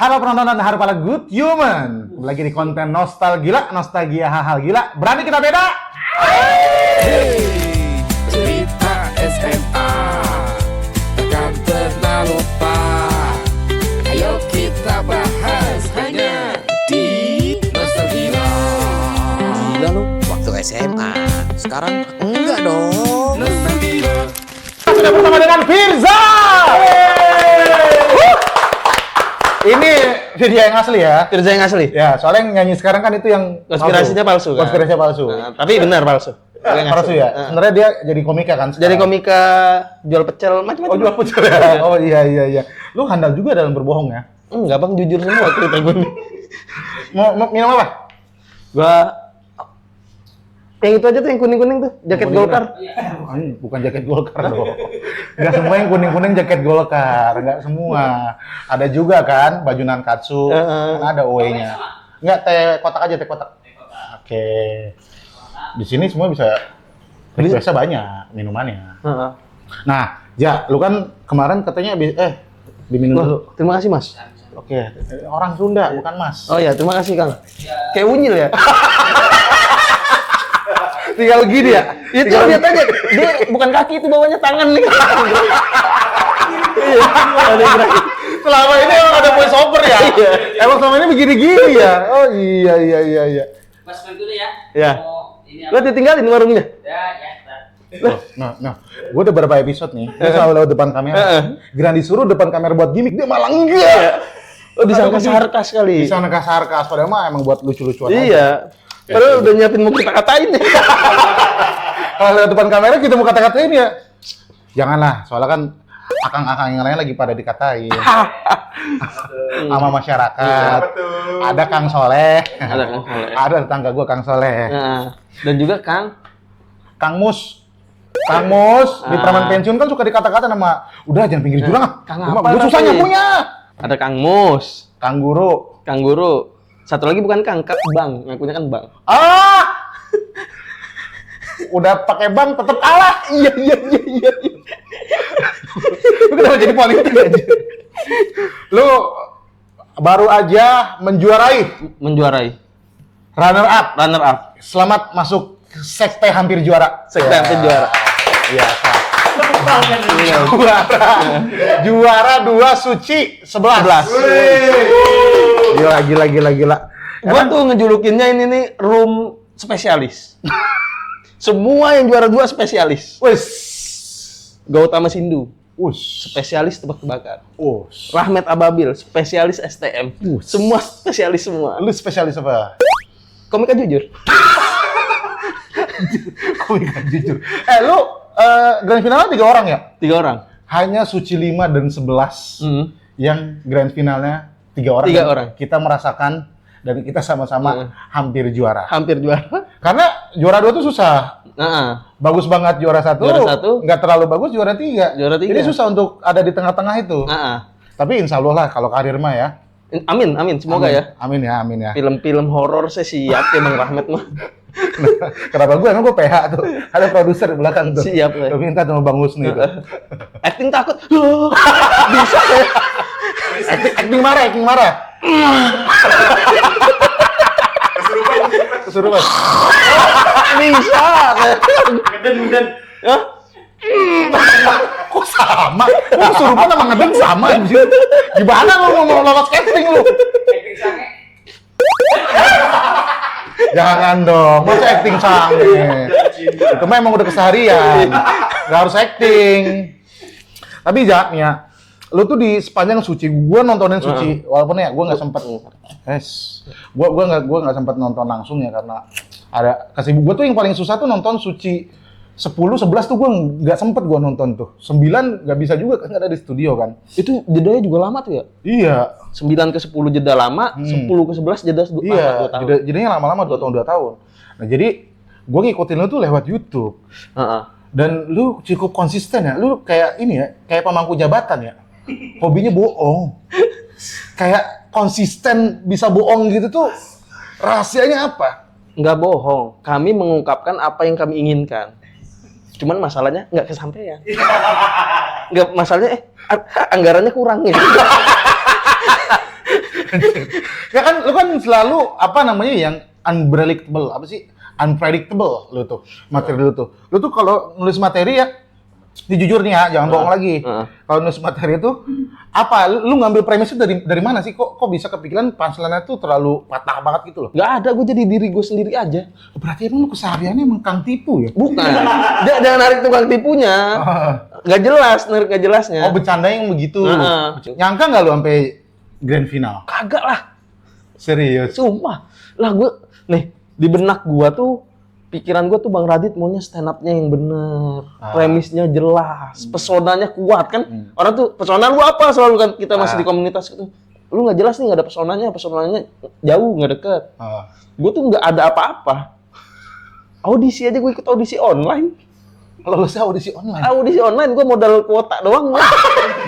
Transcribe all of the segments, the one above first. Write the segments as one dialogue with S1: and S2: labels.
S1: Halo penonton dan para good human. Lagi di konten nostalgia hal-hal gila. Berani kita beda?
S2: Hey, cerita SMA takkan pernah lupa. Ayo kita bahas hanya di Nostalgia.
S3: Gila lu, waktu SMA. Sekarang enggak dong.
S2: Nostalgia.
S1: Sudah bersama dengan Firza. Ini Firza yang asli ya?
S4: Firza yang asli?
S1: Ya, soalnya yang nyanyi sekarang kan itu yang
S4: Konspirasinya palsu kan?
S1: Konspirasinya palsu.
S4: Nah, tapi benar palsu.
S1: Palsu ya? Sebenarnya dia jadi komika kan sekarang?
S4: Jadi komika jual pecel macam-macam.
S1: Oh, jual pecel ya? Oh iya. Lu handal juga dalam berbohong ya?
S4: Enggak bang, jujur semua cerita gue nih.
S1: Mau minum apa?
S4: Gua yang itu aja tuh, yang kuning-kuning tuh, jaket Golkar.
S1: Bukan jaket Golkar dong. Enggak semua yang kuning-kuning jaket Golkar, enggak semua. Ada juga kan baju Nankatsu, kan ada OE-nya. Enggak, teh kotak aja, teh kotak. Oke. Di sini semua bisa biasa banyak minumannya. Nah, Ja, lu kan kemarin katanya diminum dulu.
S4: Terima kasih mas.
S1: Oke, orang Sunda bukan Mas.
S4: Oh iya, terima kasih Kang. Kayak unyil ya.
S1: Tinggal gini ya.
S4: Itu lihat aja, dia bukan kaki itu bawahnya tangan nih. Iya, ada yang gerak.
S1: Selama ini emang ada voice over ya?
S4: Iya.
S1: Emang selama ini begini-gini ya? Oh iya.
S5: Mas pergi dulu ya.
S4: Iya.
S5: Mau ini
S4: Lo ditinggalin warungnya?
S5: Ya, ntar.
S1: Nah, gue udah beberapa episode nih, dia selalu lewat depan kamera. Giliran disuruh depan kamera buat gimmick, dia malah enggak.
S4: Oh, disangka sarkas kali.
S1: Bisa neka sarkas, padahal mah emang buat lucu-lucuan aja.
S4: Iya. Padahal udah nyiapin mau kita katain ya.
S1: Kalau lewat depan kamera kita mau kata-katain ya. Janganlah, soalnya kan akang-akang yang lain lagi pada dikatain. Sama masyarakat. Ada Kang Soleh.
S4: Ada Kang Soleh.
S1: Ada tetangga gue Kang Soleh.
S4: Nah, dan juga
S1: Kang Mus di Praman Pensiun kan suka dikata-kata nama udah jangan pinggir jurang ah.
S4: Kang apa
S1: Gue susah
S4: tapi?
S1: nyapunya.
S4: ada Kang Mus,
S1: Kang Guru.
S4: Kang Guru. Satu lagi bukan Kang, Bang. Ngakunya kan Bang.
S1: Udah pakai bang tetap kalah. Iya. Lu kenapa jadi politik aja? Lu baru aja
S4: Menjuarai.
S1: runner up. Selamat masuk sekte hampir juara.
S4: Sekte hampir juara.
S1: Iya. Juara 2 Suci 11. Gila.
S4: Gua tuh ngejulukinnya ini nih room spesialis. Semua yang juara 2 spesialis.
S1: Wes.
S4: Gautama Sindu,
S1: Us.
S4: spesialis tebak-tebakan.
S1: Us.
S4: Rahmat Ababil, spesialis STM. Semua spesialis semua.
S1: Lu spesialis apa?
S4: Komika jujur.
S1: Komika jujur. Lu grand finalnya 3 orang ya?
S4: 3 orang.
S1: Hanya Suci 5 dan 11 yang grand finalnya 3 orang.
S4: 3 orang.
S1: Kita merasakan dan kita sama-sama hampir juara.
S4: Hampir juara.
S1: Karena juara 2 tuh susah. Bagus banget juara 1.
S4: Juara 1.
S1: Nggak terlalu bagus juara 3.
S4: Juara 3.
S1: Jadi susah untuk ada di tengah-tengah itu. Tapi insya Allah lah kalau karir mah ya.
S4: Amin. Semoga ya.
S1: Amin ya.
S4: Film-film horor saya siap ya Bang Rahmat mah.
S1: Kenapa gue? Emang gue PH tuh. Ada produser di belakang tuh.
S4: Siap ya.
S1: Gue minta sama Bang Husni tuh.
S4: Acting takut. Bisa ya.
S1: Acting marah. Kesurupan.
S4: Bisa.
S5: Ngeden.
S4: Hah?
S1: Kok sama? Kok kesurupan sama ngedeng sama anjir? Gimana lu mau lolos casting lu?
S5: Acting sange.
S1: Jangan dong, masa acting sange? Itu mah emang udah keseharian. Gak harus acting. Tapi ya, lu tuh di sepanjang Suci, gua nontonin Suci, walaupun ya gua nggak sempet, gua nggak sempet nonton langsung ya karena ada kasih gua tuh yang paling susah tuh nonton Suci 10, 11 tuh gua nggak sempet gua nonton tuh, 9 nggak bisa juga kan ada di studio kan.
S4: Itu jedanya juga lama tuh ya?
S1: Iya.
S4: 9 ke 10 jeda lama, 10 ke 11 jeda lama 2 tahun.
S1: Jadinya lama-lama 2 tahun. Nah jadi gua ngikutin lu tuh lewat YouTube. Dan lu cukup konsisten ya, lu kayak ini ya, kayak pemangku jabatan ya. Hobinya bohong. Kayak konsisten bisa bohong gitu tuh rahasianya apa?
S4: Nggak bohong, kami mengungkapkan apa yang kami inginkan. Cuman masalahnya nggak kesampaian. Nggak, masalahnya anggarannya kurang ya.
S1: Ya kan, lu kan selalu apa namanya yang unpredictable, apa sih? Unpredictable lu tuh, materi lu tuh. Lu tuh kalau nulis materi ya, ini jujur nih ya, jangan bohong lagi. Kalau nulis materi itu, apa? Lu ngambil premisnya dari mana sih? Kok bisa kepikiran punchline-nya tuh terlalu patah banget gitu loh?
S4: Nggak ada, gue jadi diri gue sendiri aja.
S1: Berarti emang lu kesehariannya emang kang tipu ya?
S4: Bukan. Jangan narik tukang tipunya. Nggak jelas, narik nggak jelasnya.
S1: Oh, bercandanya yang begitu.
S4: Heeh.
S1: Nyangka nggak lu sampai grand final?
S4: Kagak lah.
S1: Serius?
S4: Sumpah. Lah gue, nih, di benak gue tuh, pikiran gue tuh Bang Radit maunya stand up-nya yang bener. Premisnya jelas. Pesonanya kuat kan. Orang tuh, pesona lu apa selalu kan kita masih di komunitas gitu. Lu nggak jelas nih, nggak ada pesonanya jauh, nggak deket. Gue tuh nggak ada apa-apa. Audisi aja gue ikut audisi online.
S1: Lolusnya audisi online?
S4: Audisi online gue modal kuota doang.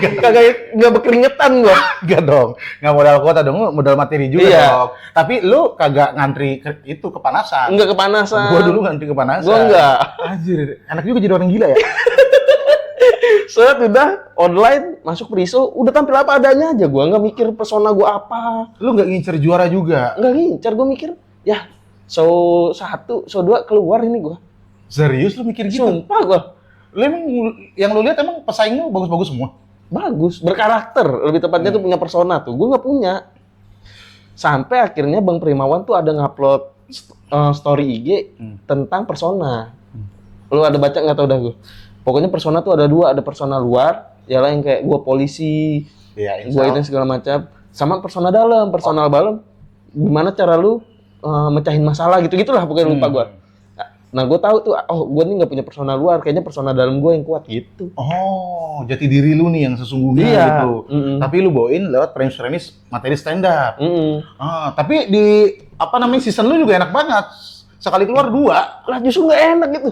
S4: Kagak nggak berkeringetan gue.
S1: Enggak dong, nggak modal kuota dong, modal materi juga
S4: Iya.
S1: dong. Tapi lu kagak ngantri itu kepanasan.
S4: Enggak kepanasan.
S1: Gua dulu ngantri kepanasan.
S4: Gua enggak.
S1: Anjir, enak juga jadi orang gila ya.
S4: Set udah online masuk Priso, udah tampil apa adanya aja. Gua nggak mikir persona gua apa.
S1: Lu nggak ngincer juara juga.
S4: Nggak ngincar, gua mikir ya show 1, show 2 keluar ini gua.
S1: Serius lu mikir gitu?
S4: Sumpah gua.
S1: Lu emang yang lu lihat emang pesaing lu bagus-bagus semua?
S4: Bagus, berkarakter. Lebih tepatnya tuh punya persona tuh. Gua nggak punya. Sampai akhirnya Bang Primawan tuh ada ngupload story IG tentang persona. Lu ada baca nggak tau dah gua. Pokoknya persona tuh ada 2, ada persona luar, yang kayak gua polisi,
S1: Iya,
S4: gua ini segala macam, sama persona dalam, personal dalam. Gimana cara lu mecahin masalah gitu-gitulah pokoknya lupa gua. Nah, gue tahu tuh, oh, gue nih nggak punya persona luar, kayaknya persona dalam gue yang kuat gitu.
S1: Oh, jati diri lu nih yang sesungguhnya
S4: Iya.
S1: gitu. Tapi lu bawain lewat premis-premis materi stand up. Tapi di apa namanya season lu juga enak banget. Sekali keluar 2.
S4: Lah justru nggak enak gitu.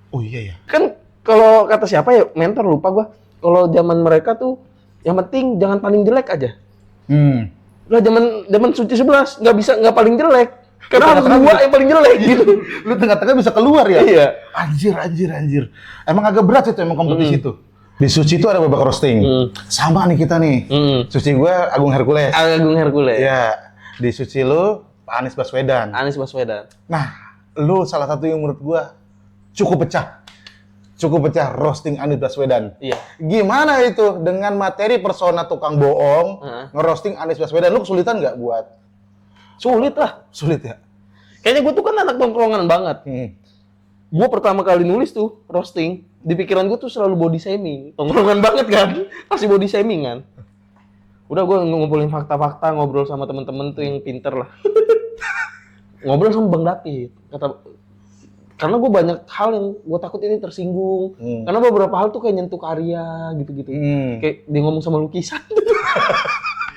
S1: Oh iya ya.
S4: Kan kalau kata siapa ya, mentor lupa gue. Kalau zaman mereka tuh, yang penting jangan paling jelek aja. Lah zaman Suci 11 nggak paling jelek. Karena harus 2 yang paling jelek gitu.
S1: Lu tengah-tengah bisa keluar ya?
S4: Iya.
S1: Anjir. Emang agak berat itu emang kompetisi itu. Di Suci itu ada babak roasting. Sama nih kita nih. Suci gue Agung Hercules.
S4: Agung Hercules.
S1: Iya. Di Suci lu Pak Anies Baswedan.
S4: Anies Baswedan.
S1: Nah, lu salah satu yang menurut gue cukup pecah roasting Anies Baswedan.
S4: Iya.
S1: Gimana itu dengan materi persona tukang bohong, ngerosting Anies Baswedan? Lu kesulitan nggak buat?
S4: Sulit lah.
S1: Sulit ya?
S4: Kayaknya gue tuh kan anak tongkrongan banget. Gue pertama kali nulis tuh, roasting, di pikiran gue tuh selalu body shaming. Tongkrongan banget kan? Pasti body shaming kan? Udah gue ngumpulin fakta-fakta, ngobrol sama temen-temen tuh yang pinter lah. Ngobrol sama Bang David. Karena gue banyak hal yang gue takut ini tersinggung. Karena beberapa hal tuh kayak nyentuh karya gitu-gitu. Kayak dia ngomong sama lukisan.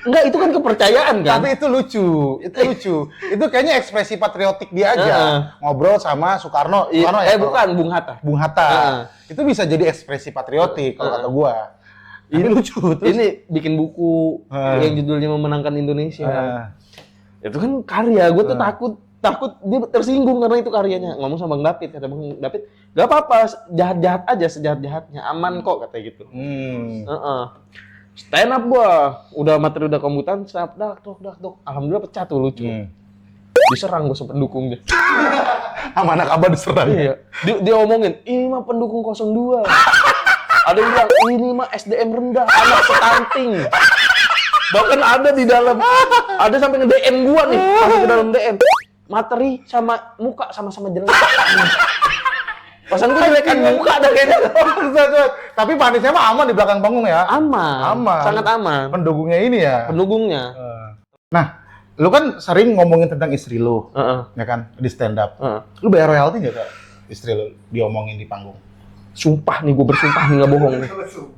S4: Enggak, itu kan kepercayaan kan?
S1: Tapi itu lucu. Itu kayaknya ekspresi patriotik dia aja. Ngobrol sama Soekarno.
S4: Bukan, Bung Hatta.
S1: Itu bisa jadi ekspresi patriotik kalau kata gua. Ini lucu. Terus
S4: ini bikin buku yang judulnya Memenangkan Indonesia. Itu kan karya. Gue tuh takut dia tersinggung karena itu karyanya. Ngomong sama Bang David, kata Bang David, gak apa-apa, jahat-jahat aja, sejahat-jahatnya, aman kok, kata gitu. Stand up gua, udah materi udah komputan, stand up, dok. Alhamdulillah pecah tuh, lucu. Diserang gua sama pendukungnya.
S1: sama anak abah diserang.
S4: Iya. Dia omongin, ini mah pendukung 02. Ada yang bilang, ini mah SDM rendah, anak stunting. Bahkan ada di dalam, ada sampai nge-DM gua nih, masuk ke dalam DM. Materi sama muka sama-sama jelek. Pasan gue jelekan muka dah kayaknya.
S1: Tapi Pak Aniesnya mah aman di belakang panggung ya?
S4: Aman. Sangat aman.
S1: Pendukungnya ini ya?
S4: Pendukungnya.
S1: Nah, lu kan sering ngomongin tentang istri lu, ya kan, di stand up. Lu bayar royalti nggak ke istri lu diomongin di panggung?
S4: Sumpah nih, gue bersumpah nih, nggak bohong nih.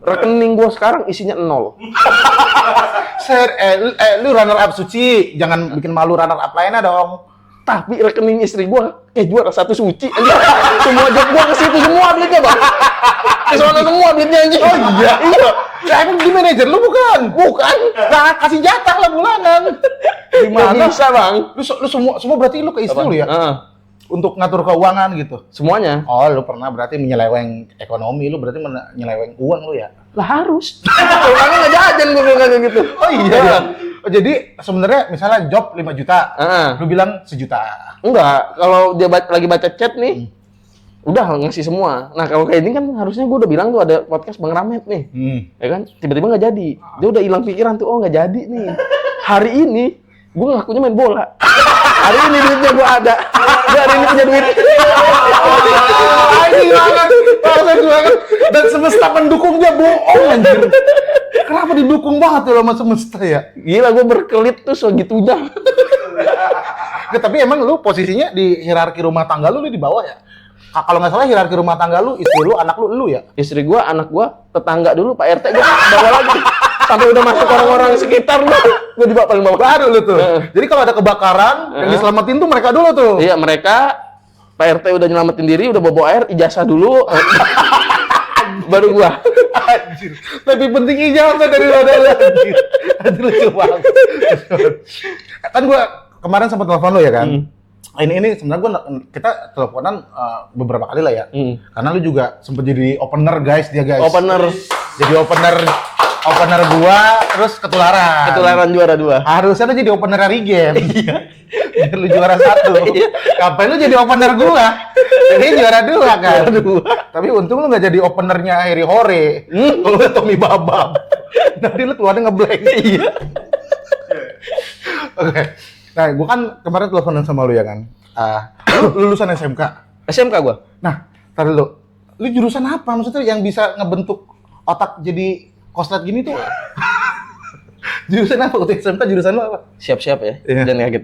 S4: Rekening gue sekarang isinya 0.
S1: Lu runner up Suci, jangan bikin malu runner up lainnya dong.
S4: Tapi rekening istri gue kayak juara 1 Suci. Semua job gue ke situ semua duitnya, Bang. Ke sana semua duitnya anjing.
S1: Oh iya. Lah emang di manajer lu bukan?
S4: Bukan.
S1: Nah, kasih jatah lah bulanan. Gimana?
S4: Nggak bisa, Bang.
S1: Lu semua berarti lu ke istri lu ya? untuk ngatur keuangan gitu?
S4: Semuanya.
S1: Oh, lu pernah berarti menyeleweng ekonomi, lu berarti menyeleweng uang lu ya?
S4: Lah harus. Kalau kagak nggak jajan gue bilang kayak gitu.
S1: Oh iya. Oh, jadi sebenarnya misalnya job 5 juta, lu bilang 1 juta.
S4: Enggak, kalau dia lagi baca chat nih, udah ngasih semua. Nah kalau kayak ini kan harusnya gue udah bilang tuh ada podcast Bang Ramet nih, ya kan? Tiba-tiba nggak jadi. Dia udah hilang pikiran tuh, oh nggak jadi nih. Hari ini gue ngakunya main bola. Hari ini duitnya gue ada. Gue hari ini punya duit.
S1: Anjing banget. Maksud banget. Dan semesta pendukungnya bohong anjir. Kenapa didukung banget ya sama semesta ya?
S4: Gila gue berkelit tuh segitunya.
S1: Tapi emang lu posisinya di hierarki rumah tangga lu di bawah ya? Kalau nggak salah hierarki rumah tangga lu, istri lu, anak lu ya?
S4: Istri gue, anak gue, tetangga dulu, Pak RT gue bawa lagi. Sampai udah masuk orang-orang sekitar gue dibawa paling bawah.
S1: Baru lu tuh. Jadi kalau ada kebakaran, yang diselamatin tuh mereka dulu tuh.
S4: Iya mereka, Pak RT udah nyelamatin diri, udah bawa air, ijazah dulu. Baru gua.
S1: Anjir. Lebih penting ijazah dari modal anjir. Anjir lucu banget. Kan gua kemarin sempat telepon lo ya kan? Ini sebenarnya kita teleponan beberapa kali lah ya. Karena lu juga sempat jadi opener guys dia guys.
S4: Opener.
S1: Jadi opener gua terus ketularan.
S4: Ketularan juara 2.
S1: Harusnya lu jadi opener Hari Game. Iya. Biar lu juara 1. Kapan lu jadi opener gua? Jadi juara 2 kan. Tapi untung lu nggak jadi openernya Heri Hore. Lu Tommy Babam. Nanti lu keluarnya ngeblank. Iya. Oke. Nah, gua kan kemarin teleponan sama lu ya kan. Lu lulusan SMK.
S4: SMK gua.
S1: Nah, tar dulu. Lu jurusan apa? Maksudnya yang bisa ngebentuk otak jadi koslet gini tuh. Jurusan apa? Waktu SMK jurusan lu apa?
S4: Siap-siap ya.
S1: Iya.
S4: Jangan kaget.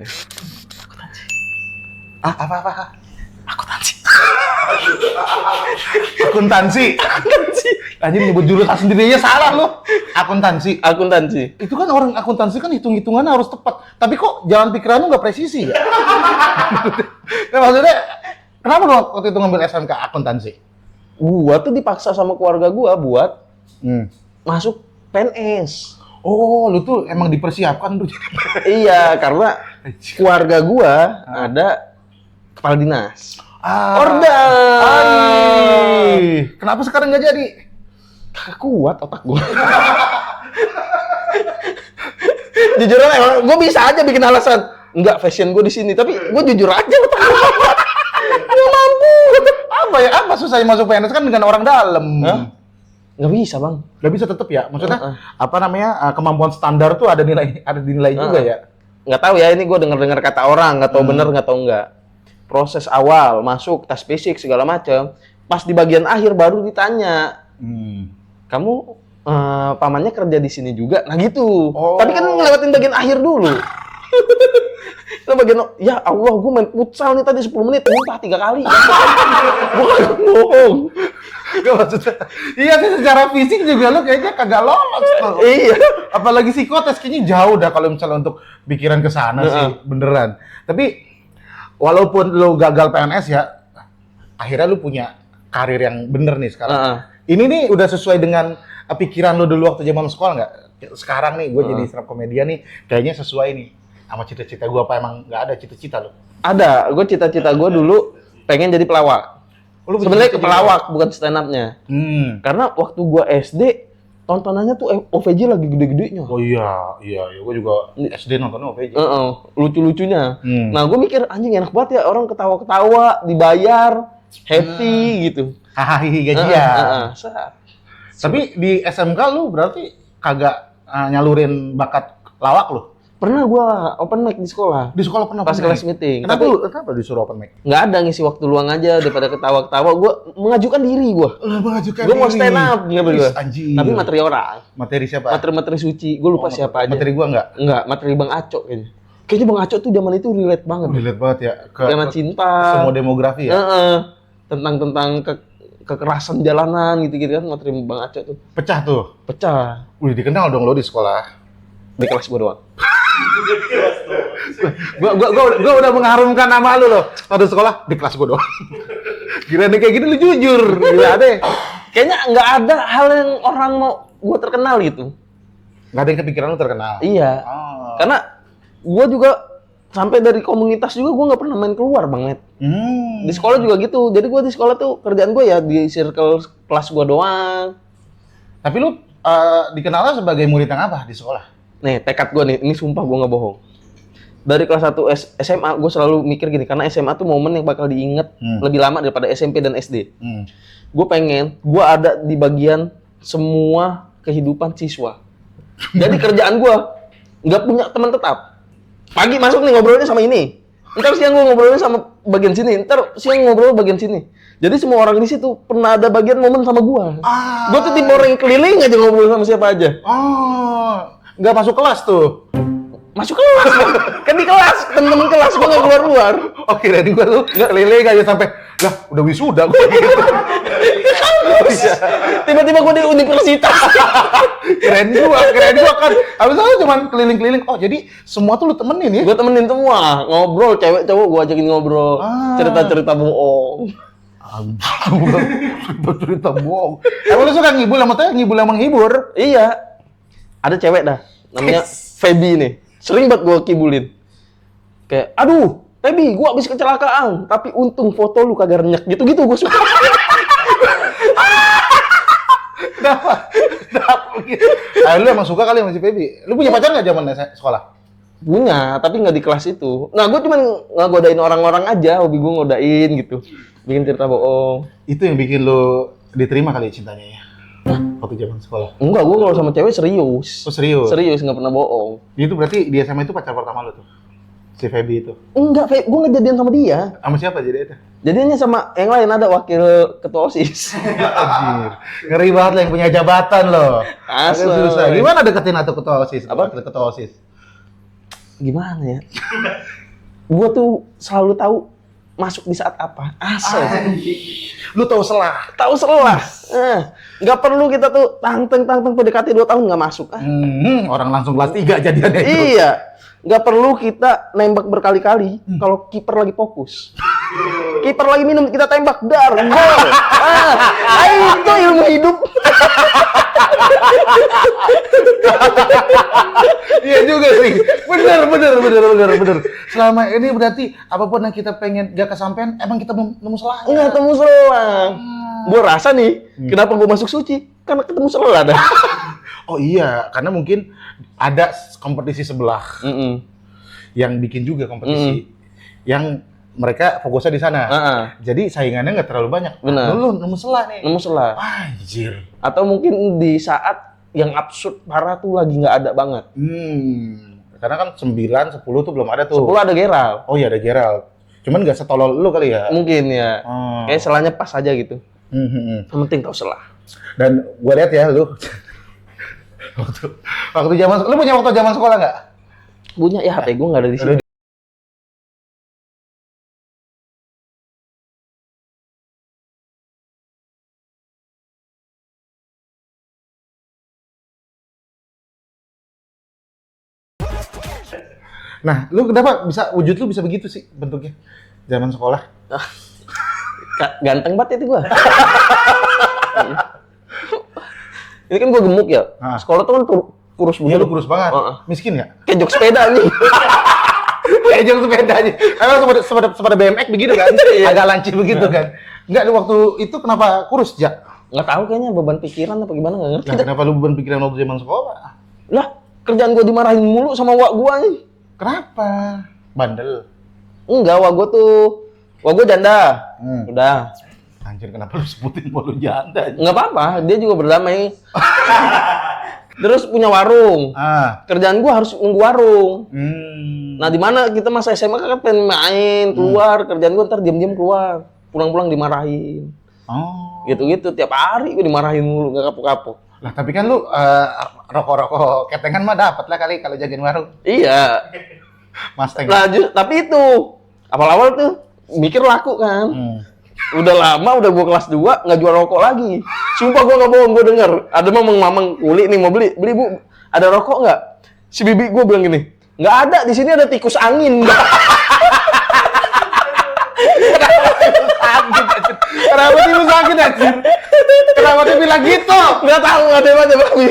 S1: Apa?
S4: Akuntansi.
S1: Akuntansi. Anjir nyebut jurusan sendirinya salah lu. Akuntansi.
S4: Akuntansi.
S1: Itu kan orang akuntansi kan hitung-hitungannya harus tepat. Tapi kok jalan pikiran lu nggak presisi ya? Nah, maksudnya kenapa lu waktu itu ngambil SMK akuntansi?
S4: Gua tuh dipaksa sama keluarga gua buat masuk PNS.
S1: Oh, lu tuh emang dipersiapkan tuh.
S4: Iya, karena keluarga gua ada kepala dinas. Orda.
S1: Kenapa sekarang nggak jadi?
S4: Kagak kuat otak gua. Jujur aja, emang gua bisa aja bikin alasan. Enggak, fashion gua di sini, tapi gua jujur aja otak gua. Nggak mampu.
S1: Apa susahnya masuk PNS kan dengan orang dalam?
S4: Nggak bisa, Bang.
S1: Nggak bisa tetap ya? Maksudnya apa namanya kemampuan standar tuh ada dinilai juga ya?
S4: Nggak tahu ya, ini gue dengar kata orang, nggak tahu bener nggak tahu nggak. Proses awal masuk tes fisik segala macam, pas di bagian akhir baru ditanya, kamu pamannya kerja di sini juga, nah gitu. Tapi kan ngelewatin bagian akhir dulu. Itu bagian, ya Allah, gue main futsal nih tadi 10 menit, muntah 3 kali. Gue kagak bohong.
S1: Gak maksudnya, iya sih secara fisik juga lo kayaknya kagak lolos tuh.
S4: Iya.
S1: Apalagi psikotes kayaknya jauh dah kalau misalnya untuk pikiran ke sana sih, beneran. Tapi walaupun lo gagal PNS ya, akhirnya lo punya karir yang bener nih sekarang. Ini nih udah sesuai dengan pikiran lo dulu waktu zaman sekolah nggak? Sekarang nih gue jadi stand up komedian nih, kayaknya sesuai nih sama cita-cita gue. Apa emang nggak ada cita-cita lo?
S4: Ada, gue cita-cita gue dulu pengen jadi pelawak. Sebenarnya pelawak bukan stand up-nya. Karena waktu gua SD tontonannya tuh OVJ lagi gede-gedenya.
S1: Oh iya, gua juga SD nontonnya OVJ.
S4: Lucu-lucunya. Nah, gua mikir anjing enak banget ya orang ketawa-ketawa, dibayar, happy gitu.
S1: Hahaha gajian.
S4: Tapi
S1: Tapi di SMK lu berarti kagak nyalurin bakat lawak lu?
S4: pernah gua open mic di sekolah.
S1: Di sekolah pernah
S4: Pas
S1: open
S4: kelas
S1: mic?
S4: meeting.
S1: Kenapa disuruh open mic?
S4: Nggak ada ngisi waktu luang aja daripada ketawa-ketawa. Gua mengajukan diri gua.
S1: Mengajukan
S4: Gua mau stand up gitu gua.
S1: Anjir.
S4: Tapi materi orang.
S1: Materi siapa?
S4: Materi suci. Gua lupa siapa aja.
S1: Materi gua enggak?
S4: Enggak, materi Bang Aco kayaknya. Kayaknya Bang Aco tuh zaman itu relate banget.
S1: Relate banget ya
S4: Tema cinta.
S1: semua demografi ya.
S4: Tentang kekerasan jalanan gitu-gitu kan materi Bang Aco tuh.
S1: Pecah tuh.
S4: Pecah.
S1: Wih, dikenal dong lo di sekolah.
S4: Di kelas gua doang.
S1: Gua udah mengharumkan nama lu loh. Pada sekolah di kelas gua doang. Kira nih kayak gini lu jujur. Gila deh.
S4: Kayaknya nggak ada hal yang orang mau gua terkenal gitu.
S1: Nggak ada yang kepikiran lu terkenal.
S4: Iya. Karena gua juga sampai dari komunitas juga gua nggak pernah main keluar banget. Di sekolah juga gitu. Jadi gue di sekolah tuh kerjaan gue ya di circle kelas gue doang.
S1: Tapi lu dikenalnya sebagai murid yang apa di sekolah?
S4: Nih, tekad gue nih, ini sumpah gue nggak bohong. Dari kelas 1 SMA, gue selalu mikir gini, karena SMA tuh momen yang bakal diinget lebih lama daripada SMP dan SD. Gue pengen, gue ada di bagian semua kehidupan siswa. Jadi kerjaan gue nggak punya teman tetap. Pagi masuk nih ngobrolnya sama ini. Ntar siang gue ngobrolnya sama bagian sini. Ntar siang ngobrol bagian sini. Jadi semua orang di situ pernah ada bagian momen sama gue. Gue tuh tipe orang yang keliling aja ngobrol sama siapa aja.
S1: Nggak masuk kelas tuh?
S4: Masuk kelas, kan di kelas, temen-temen kelas gue nggak keluar-keluar.
S1: Oh, kirain gue tuh keliling aja sampai, lah udah wisuda gue gitu.
S4: Tiba-tiba gue di universitas.
S1: Kirain gua kan. Habis itu cuman keliling-keliling. Oh, jadi semua tuh lu temenin ya?
S4: Gue temenin semua, ngobrol, cewek cowok gue ajakin ngobrol, cerita-cerita bohong.
S1: Cerita bohong. Emang lu suka ngibul sama teh? Ngibul sama menghibur?
S4: Iya, ada cewek dah, namanya Feby nih, sering banget gue kibulin. Kayak, aduh, Feby, gue abis kecelakaan, tapi untung foto lu kagak renyek, gitu-gitu gue suka.
S1: Kenapa gitu? Lu emang suka kali sama si Feby? Lu punya pacar nggak zaman sekolah?
S4: Punya, tapi nggak di kelas itu. Nah, gue cuman ngodain orang-orang aja, hobi gue ngodain gitu. Bikin cerita bohong.
S1: Itu yang bikin lu diterima kali cintanya ya? Waktu zaman sekolah?
S4: Enggak, gue kalau sama cewek serius.
S1: Oh, serius?
S4: Serius, nggak pernah bohong.
S1: Itu berarti di SMA itu pacar pertama lu tuh? Si Feby itu?
S4: Enggak, gue ngejadian sama dia.
S1: Sama siapa jadi itu?
S4: Jadinya sama yang lain, ada wakil ketua OSIS.
S1: Anjir. Ngeri banget lah yang punya jabatan loh.
S4: Asli.
S1: Agak susah. Gimana deketin atau ketua OSIS?
S4: Apa?
S1: Wakil ketua OSIS?
S4: Gimana ya? Gue tuh selalu tahu masuk di saat apa. Asal.
S1: Lu tahu selah.
S4: Tahu selah. Nggak perlu kita tuh tanteng PDKT 2 tahun nggak masuk.
S1: Orang langsung kelas 3 jadiannya itu.
S4: Iya. Nggak perlu kita nembak berkali-kali kalau kiper lagi fokus. Kiper lagi minum, kita tembak, dar, gol. Itu ilmu hidup.
S1: Iya juga sih. Bener. Selama ini berarti apapun yang kita pengen gak kesampaian, emang kita nemu salah.
S4: Nggak ketemu selang. Gue rasa nih, kenapa gue masuk suci? Karena ketemu selang ada.
S1: Oh iya, karena mungkin ada kompetisi sebelah yang bikin juga kompetisi yang mereka fokusnya di sana. Jadi saingannya nggak terlalu banyak.
S4: Benar.
S1: Lu nemu selah nih.
S4: Nemu selang.
S1: Anjir.
S4: Atau mungkin di saat yang absurd parah tuh lagi nggak ada banget.
S1: Karena kan 9, 10 tuh belum ada tuh.
S4: 10 ada Gerald.
S1: Oh iya ada Gerald. Cuman nggak setolol lu kali ya?
S4: Mungkin ya. Kayak selanya pas aja gitu. Yang penting tahu selah.
S1: Dan gua lihat ya lu waktu zaman lu punya waktu zaman sekolah nggak?
S4: Punya ya, HP gue nggak ada di sini.
S1: Nah, lu kenapa wujud lu bisa begitu sih bentuknya zaman sekolah?
S4: Ganteng banget itu gua. Ini kan gua gemuk ya. Sekolah tuh kan kurus
S1: Iya,
S4: banget.
S1: lu kurus banget. Miskin nggak?
S4: Kayak jok sepeda nih.
S1: Kayak jok sepeda aja. Emang sepeda BMX begitu kan? Agak lancip begitu kan? Enggak, lu waktu itu kenapa kurus, Jak?
S4: Nggak tahu kayaknya beban pikiran apa gimana, nggak ngerti.
S1: Nah, kenapa lu beban pikiran waktu zaman sekolah?
S4: Lah, kerjaan gua dimarahin mulu sama wak gua nih.
S1: Kenapa? Bandel.
S4: Enggak, wak gua janda. Udah.
S1: Anjir, kenapa lu sebutin lu janda?
S4: Nggak apa-apa, dia juga berdamai. Terus punya warung. Kerjaan gua harus nunggu warung. Nah, di mana kita masa SMA kan pengen main, keluar, kerjaan gua ntar diam-diam keluar. Pulang-pulang dimarahin.
S1: Oh.
S4: Gitu-gitu tiap hari gua dimarahin mulu, nggak kapok-kapok.
S1: Lah, tapi kan lu rokok-rokok ketengan mah dapat lah kali kalau jagain warung.
S4: Iya.
S1: Mustang.
S4: Nah, tapi itu awal-awal tuh mikir laku kan. Udah lama, udah gua kelas 2 nggak jual rokok lagi. Sumpah gua nggak bohong, gua denger ada mamang kuli nih mau beli Bu, ada rokok nggak? Si bibi gua bilang gini, nggak ada, di sini ada tikus angin.
S1: Kenapa tikus sakit anjir? Kenapa dia bilang gitu?
S4: Nggak tahu, nggak ada babi.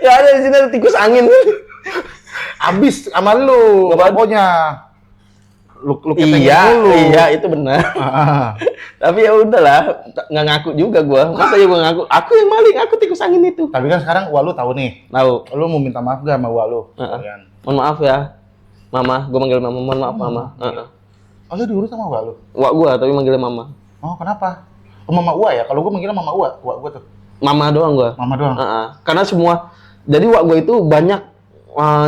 S4: Ya ada, di sini ada tikus angin.
S1: Abis sama lu, pokoknya. lu ketengin
S4: Iya,
S1: dulu.
S4: iya itu benar.
S1: Ah.
S4: Tapi ya udahlah, nggak ngaku juga gua. Masa ya gua ngaku, aku yang maling, aku tikus angin itu.
S1: Tapi kan sekarang Wak lu tahu nih.
S4: Tahu.
S1: Lu mau minta maaf gak sama Wak lu?
S4: Heeh.
S1: Kalian.
S4: Mohon maaf ya, Mama. Gua manggil Mama. Mohon maaf, Mama. Heeh.
S1: Oh, lu diurus sama Wak lu?
S4: Wak gua tapi manggilnya Mama.
S1: Oh, kenapa? Oh, Mama Ua ya? Kalau gua manggilnya Mama Ua, Wak gua tuh.
S4: Mama doang gua.
S1: Mama doang.
S4: Heeh. Karena semua, jadi Wak gua itu banyak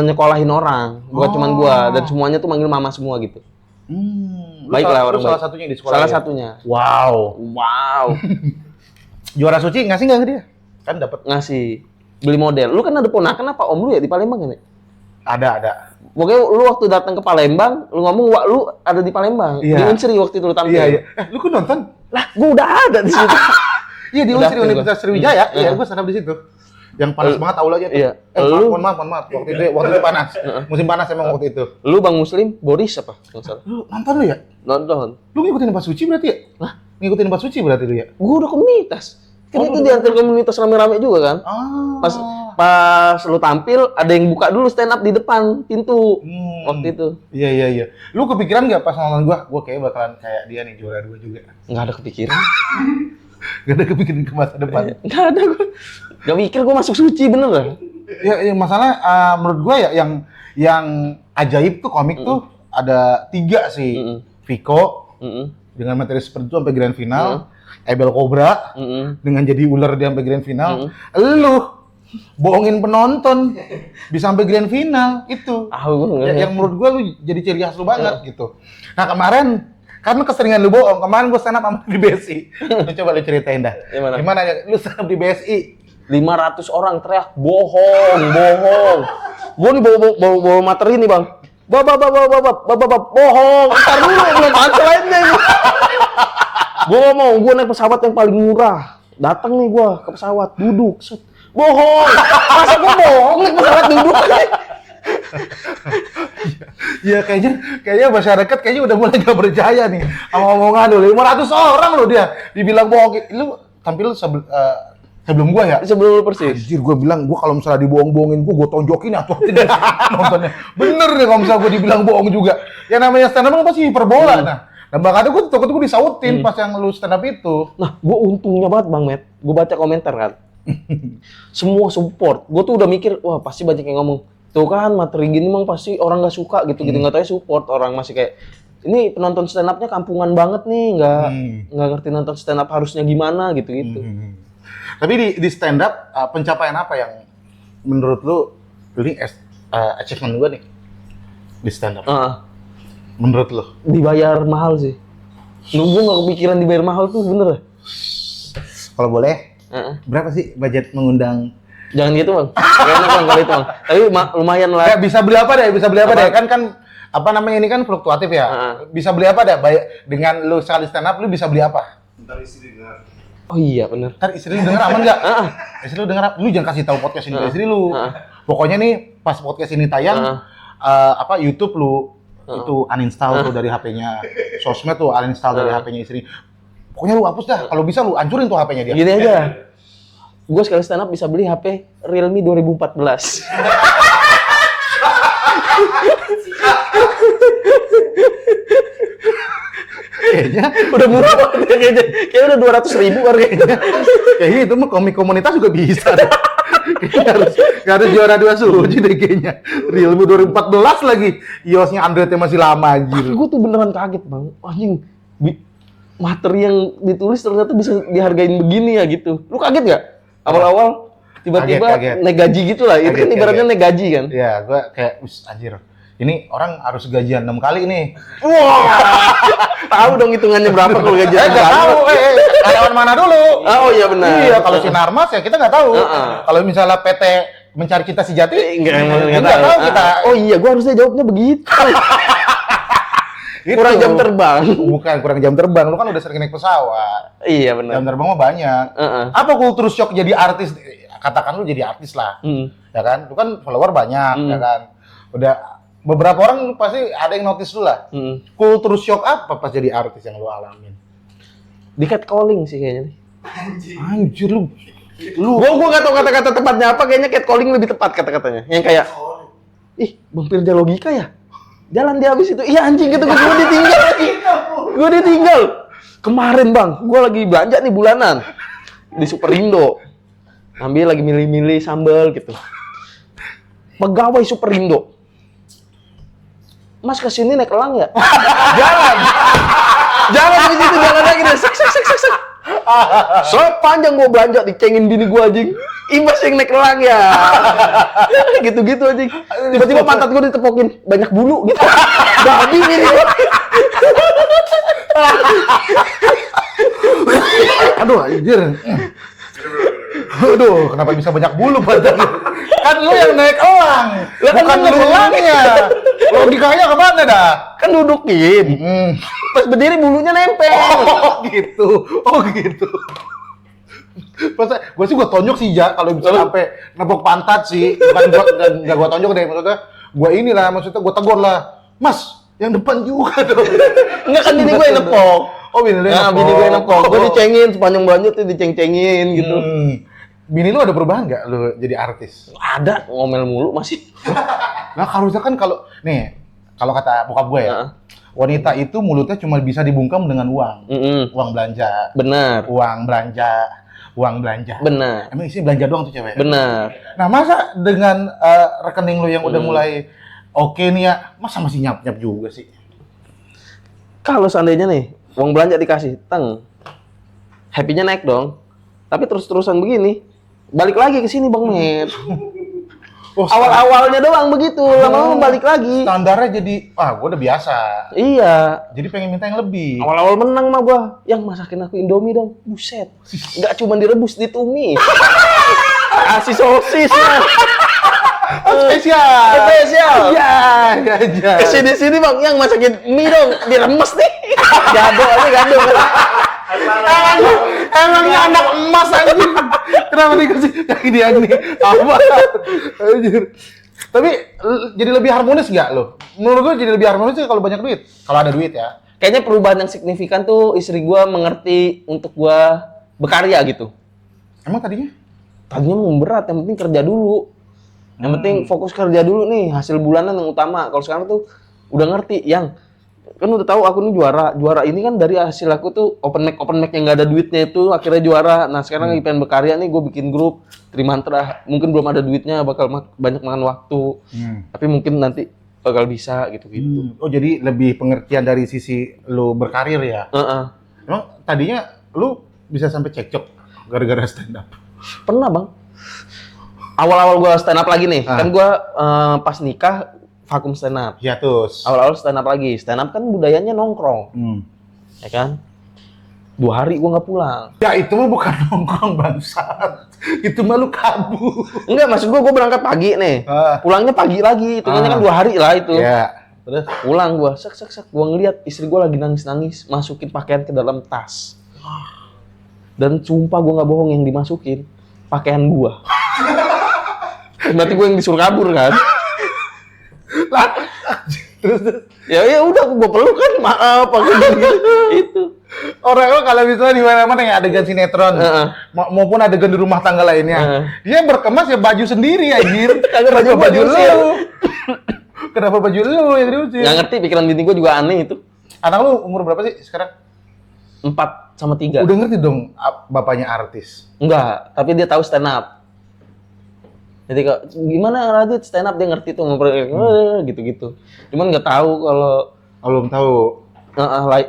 S4: nyekolahin orang, bukan cuman gua, dan semuanya tuh manggil Mama semua gitu. Baiklah, orang
S1: salah
S4: baik.
S1: satunya di sekolah.
S4: Salah
S1: ya?
S4: satunya.
S1: Wow.
S4: Wow.
S1: Juara suci ngasih nggak ke dia? Kan dapat.
S4: Ngasih beli model. Lu kan ada ponakan apa om lu ya di Palembang kan ya?
S1: Ada.
S4: Pokoknya lu waktu datang ke Palembang, lu ngomong Wak lu ada di Palembang.
S1: Iya.
S4: Di Unsri waktu itu lu tampil.
S1: Iya. Lu kan nonton?
S4: Lah, gua udah ada di situ.
S1: Iya, di
S4: Udah,
S1: Unsri
S4: gua.
S1: Universitas Sriwijaya.
S4: Hmm.
S1: Iya, gua stand up di situ. Yang panas banget aulanya tuh.
S4: Iya.
S1: Mohon maaf. Waktu itu panas. Musim panas emang waktu itu.
S4: Lu Bang Muslim, Boris apa? Nggak salah.
S1: Lu nonton lu ya?
S4: Nonton.
S1: Lu ngikutin Mbak Suci berarti ya?
S4: Hah?
S1: Ngikutin Mbak Suci berarti lu ya?
S4: Gua udah komunitas. Kan
S1: Oh,
S4: itu di antar komunitas rame-rame juga kan.
S1: Ah.
S4: Pas lu tampil, ada yang buka dulu stand up di depan pintu. Waktu itu.
S1: Iya. Lu kepikiran nggak pas nonton gua kayak bakalan kayak dia nih juara 2 juga.
S4: Nggak ada kepikiran.
S1: Gak ada kepikiran ke masa depan.
S4: Nggak ada gua. Nggak mikir gua masuk suci bener lah.
S1: Ya masalah menurut gua ya yang ajaib tuh komik tuh ada 3 sih. Viko dengan materi seperti itu sampai grand final. Ebel Cobra dengan jadi ular dia sampai grand final. Lu bohongin penonton bisa sampai grand final itu.
S4: Gua nggak.
S1: Yang menurut gua lu jadi ciri khas lu banget gitu. Nah kemarin karena keseringan lu bohong, kemarin gua stand up sama di BSI. Lu coba lu ceritain dah. Gimana ya lu stand up di BSI?
S4: 500 orang teriak bohong. Gua nih bawa materi nih, Bang. Bohong. Ntar dulu belum lainnya ini. Gua ngomong, gua naik pesawat yang paling murah. Datang nih gua ke pesawat, duduk. Set. Bohong. Masa gua bohong naik pesawat duduk?
S1: Ya kayaknya masyarakat kayaknya udah mulai gak percaya nih sama omongan lu. 500 orang lu dia dibilang bohong. Lu tampil sebelum gua ya?
S4: Sebelum lu persis.
S1: Anjir, gua bilang gua kalau misalnya dibohong-bohongin gua tonjokin atau tidak nontonnya. Bener deh kalau misalnya gua dibilang bohong juga. Ya namanya stand up kan pasti hiperbola. Nah makanya gua takut gua disautin pas yang lu stand up itu.
S4: Nah, gua untungnya banget Bang Met. Gua baca komentar kan. Semua support. Gua tuh udah mikir, wah pasti banyak yang ngomong. Tuh kan materi gini emang pasti orang nggak suka gitu-gitu. Nggak tahu support orang masih kayak ini penonton stand up-nya kampungan banget nih, nggak ngerti nonton stand up harusnya gimana gitu-gitu.
S1: Tapi di stand up pencapaian apa yang menurut lu ini achievement gua nih di stand up? Menurut lu?
S4: Dibayar mahal sih. Gue nggak kepikiran dibayar mahal tuh bener.
S1: Kalau boleh, berapa sih budget mengundang?
S4: Jangan gitu Bang. Jangan Bang kalau itu Bang. Tapi lumayan lah.
S1: Ya, bisa beli apa deh? Kan apa namanya ini kan fluktuatif ya. Bisa beli apa deh? Dengan lu sekali stand up lu bisa beli apa?
S4: Oh iya bener.
S1: Ntar istri lu denger aman nggak? Istri lu denger, lu jangan kasih tahu podcast ini ke istri lu. Pokoknya nih pas podcast ini tayang, YouTube lu itu uninstall tuh dari HP-nya, sosmed tuh uninstall dari HP-nya istri. Pokoknya lu hapus dah. Kalau bisa lu hancurin tuh HP-nya dia.
S4: Gini aja. Gue sekali stand up bisa beli HP Realme 2014.
S1: Kayaknya
S4: Udah murah banget ya kayaknya. Kayaknya udah 200.000 harganya.
S1: kayaknya itu mah komik komunitas juga bisa deh. Kayaknya harus juara 2 suci deh kayaknya. Realme 2014 lagi. iOS-nya Android-nya masih lama anjir.
S4: Gue tuh beneran kaget Bang. Anjing. Materi yang ditulis ternyata bisa dihargain begini ya gitu. Lu kaget gak? Awal-awal tiba-tiba
S1: Kaget.
S4: naik gaji gitu lah. Itu kan ibaratnya naik gaji kan.
S1: Iya, gua kayak anjir. Ini orang harus gajian 6 kali nih.
S4: Tahu dong hitungannya berapa kalau gaji.
S1: Nggak tahu. Karyawan mana dulu?
S4: Oh iya benar.
S1: Iya, kalau Sinarmas ya kita nggak tahu. Kalau misalnya PT Mencari Cita Sejati, nggak tahu kita.
S4: Oh iya, gua harusnya jawabnya begitu.
S1: Gitu.
S4: Kurang jam terbang.
S1: Bukan kurang jam terbang, lu kan udah sering naik pesawat.
S4: Iya benar.
S1: Jam terbang mah banyak. Apa kultur shock jadi artis? Katakan lu jadi artis lah, ya kan? Lu kan follower banyak, ya kan? Udah beberapa orang pasti ada yang notice lu lah. Kultur shock apa pas jadi artis yang lu alamin?
S4: Di catcalling sih kayaknya nih.
S1: Anjir lu.
S4: Gua nggak tahu kata-kata tepatnya apa, kayaknya catcalling lebih tepat kata-katanya. Yang kayak, ih Bang Firja Logika ya? Jalan dia habis itu, iya anjing gitu, gue ditinggal lagi. Gue ditinggal. Kemarin bang, gue lagi belanja nih bulanan di Superindo. Ambil lagi milih-milih sambal gitu. Pegawai Superindo. Mas kesini naik elang ya? Jalan. Jalan di situ, jalan lagi deh. Sek. Sepanjang gua belanja dicengin bini gua anjing. Imbas yang naik elang ya. Gitu-gitu anjing. Tiba-tiba pantat gua ditepokin banyak bulu gitu. Babi ini.
S1: Aduh, anjir. Aduh, kenapa bisa banyak bulu badan? Kan lu yang naik elang, bukan lu elangnya. Logikanya kemana dah?
S4: Kan dudukin. Pas berdiri bulunya nempel.
S1: Oh gitu. Masa gue sih gue tonjok sih ya kalau bisa sampai nepok pantat sih. Bukan gua enggak gue tonjok deh, maksudnya maksudnya gue tegur lah. Mas, yang depan juga dong.
S4: Enggak kan bini gue yang nepok.
S1: Oh, bini lu yang
S4: Nah, bini gue yang nepok. Gue dicengin sepanjang belanja tuh diceng-cengin gitu.
S1: Bini lu ada perubahan nggak lu jadi artis?
S4: Ada ngomel mulu masih.
S1: Nah, harusnya kan kalau kata bokap gue ya,
S4: Heeh.
S1: wanita itu mulutnya cuma bisa dibungkam dengan uang. Uang belanja.
S4: Benar.
S1: Uang belanja.
S4: Benar.
S1: Emang isinya belanja doang tuh cewek?
S4: Benar.
S1: Nah, masa dengan rekening lu yang udah mulai oke nih ya, masa masih nyap-nyap juga sih?
S4: Kalau seandainya nih, uang belanja dikasih, happy-nya naik dong. Tapi terus-terusan begini, balik lagi ke sini Bang Met.
S1: Oh,
S4: Awal-awalnya doang begitu, lama-lama balik lagi.
S1: Standarnya jadi, gua udah biasa.
S4: Iya.
S1: Jadi pengen minta yang lebih.
S4: Awal-awal menang mah gua, yang masakin aku Indomie dong. Buset. Nggak cuma direbus, ditumis. Kasih sosisnya. Spesial.
S1: Ya.
S4: Kesini-sini Bang, yang masakin mie dong, diremes nih. Gado.
S1: Emangnya anak emas anjing. Kenapa dikasih kayak dia nih? Apa? Anjir. Tapi jadi lebih harmonis nggak lo? Menurut gue jadi lebih harmonis sih kalau banyak duit. Kalau ada duit ya.
S4: Kayaknya perubahan yang signifikan tuh istri gua mengerti untuk gua berkarya gitu.
S1: Emang tadinya?
S4: Tadinya mau berat, yang penting kerja dulu. Yang penting fokus kerja dulu nih, hasil bulanan yang utama. Kalau sekarang tuh udah ngerti, yang kan udah tahu aku nih juara ini kan dari hasil aku tuh open mic yang nggak ada duitnya itu akhirnya juara. Nah sekarang lagi pengen berkarya nih, gue bikin grup Trimantra, mungkin belum ada duitnya, bakal banyak makan waktu, tapi mungkin nanti bakal bisa gitu-gitu.
S1: Oh jadi lebih pengertian dari sisi lu berkarir ya? Emang tadinya lu bisa sampai cekcok gara-gara stand up?
S4: Pernah bang, awal-awal gue stand up lagi nih, kan gue pas nikah vakum stand up.
S1: Hiatus.
S4: Awal-awal stand up lagi. Stand up kan budayanya nongkrong. Ya kan? 2 hari gua nggak pulang.
S1: Ya itu mah bukan nongkrong bangsat. Itu mah lu kabur.
S4: Enggak, maksud gua berangkat pagi nih. Pulangnya pagi lagi. Itu kan 2 hari lah itu.
S1: Iya. Terus
S4: Pulang gua, sek. Gua ngeliat istri gua lagi nangis-nangis, masukin pakaian ke dalam tas. Dan sumpah gua nggak bohong, yang dimasukin pakaian gua. Berarti gua yang disuruh kabur kan?
S1: terus
S4: Ya udah gua peluk kan, maaf aku gitu. Itu.
S1: orang kalau misalnya di mana-mana yang adegan sinetron maupun adegan di rumah tangga lainnya, dia berkemas ya baju sendiri anjir.
S4: Kagak baju lu.
S1: Kenapa baju lu yang diusir?
S4: Nggak ngerti, pikiran bini gua juga aneh itu.
S1: Anak lu umur berapa sih sekarang?
S4: 4 sama 3.
S1: Udah ngerti dong bapaknya artis.
S4: Enggak, tapi dia tahu stand up. Jadi gimana Radit stand up, dia ngerti tuh ngobrol gitu-gitu. Cuman nggak tahu kalau
S1: Belum tahu.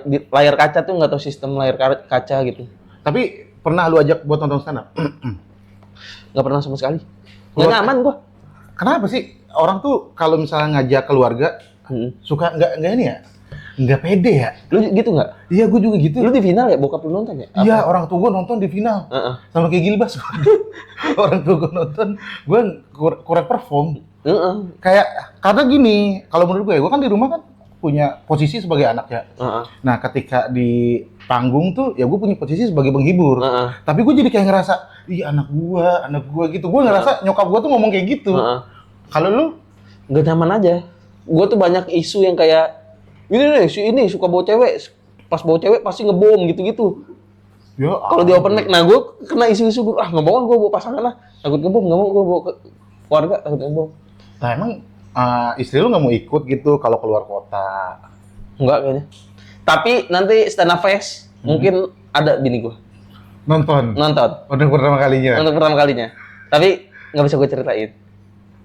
S4: di layar kaca tuh nggak tahu sistem layar kaca gitu.
S1: Tapi pernah lu ajak buat nonton stand up?
S4: Nggak pernah sama sekali. Nggak nyaman gua.
S1: Kenapa sih orang tuh kalau misalnya ngajak keluarga suka nggak ini ya? Nggak pede ya?
S4: Lu gitu nggak?
S1: Iya, gue juga gitu.
S4: Lu di final ya, bokap lu nonton ya?
S1: Iya, orang tua gue nonton di final. Sama kayak Gilbas. Orang tua gue nonton, gue kurang perform. Kayak, karena gini, kalau menurut gue kan di rumah kan punya posisi sebagai anak ya. Nah, ketika di panggung tuh, ya gue punya posisi sebagai penghibur. Tapi gue jadi kayak ngerasa, ih anak gue gitu. Gue ngerasa nyokap gue tuh ngomong kayak gitu. Kalau lu?
S4: Nggak nyaman aja. Gue tuh banyak isu yang kayak, ini nih, si ini suka bawa cewek. Pas bawa cewek pasti ngebom gitu-gitu.
S1: Ya,
S4: kalau di open mic, nah gue kena isu-isu, nggak mau gue bawa pasangan lah. Takut ngebom, nggak mau gue bawa ke keluarga, takut ngebom.
S1: Nah emang istri lu nggak mau ikut gitu kalau keluar kota?
S4: Enggak kayaknya. Tapi nanti stand up fest mungkin ada bini gua
S1: Nonton?
S4: nonton
S1: Untuk pertama kalinya?
S4: untuk pertama kalinya. Tapi nggak bisa gue ceritain.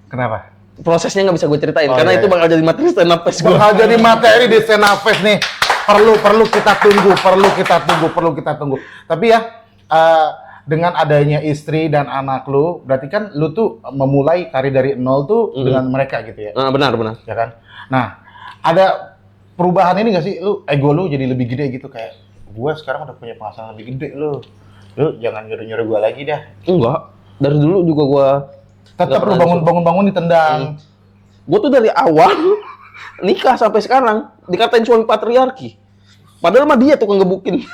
S1: Kenapa?
S4: Prosesnya nggak bisa gue ceritain
S1: Oh,
S4: karena
S1: iya,
S4: itu
S1: iya.
S4: bakal jadi materi stand up fest gua.
S1: Bakal jadi materi di stand up fest nih. Perlu kita tunggu. Tapi ya dengan adanya istri dan anak lu, berarti kan lu tuh memulai karir dari nol tuh dengan mereka gitu ya.
S4: Benar.
S1: Ya kan? Nah, ada perubahan ini nggak sih? Lu ego lu jadi lebih gede gitu kayak gua sekarang udah punya penghasilan lebih gede lu. Lu jangan nyuruh-nyuruh gua lagi dah.
S4: Enggak. Dari dulu juga gua
S1: Tetap lu
S4: Nggak pernah
S1: bangun ditendang.
S4: gue tuh dari awal nikah sampai sekarang dikatain suami patriarki. Padahal mah dia tukang gebukin.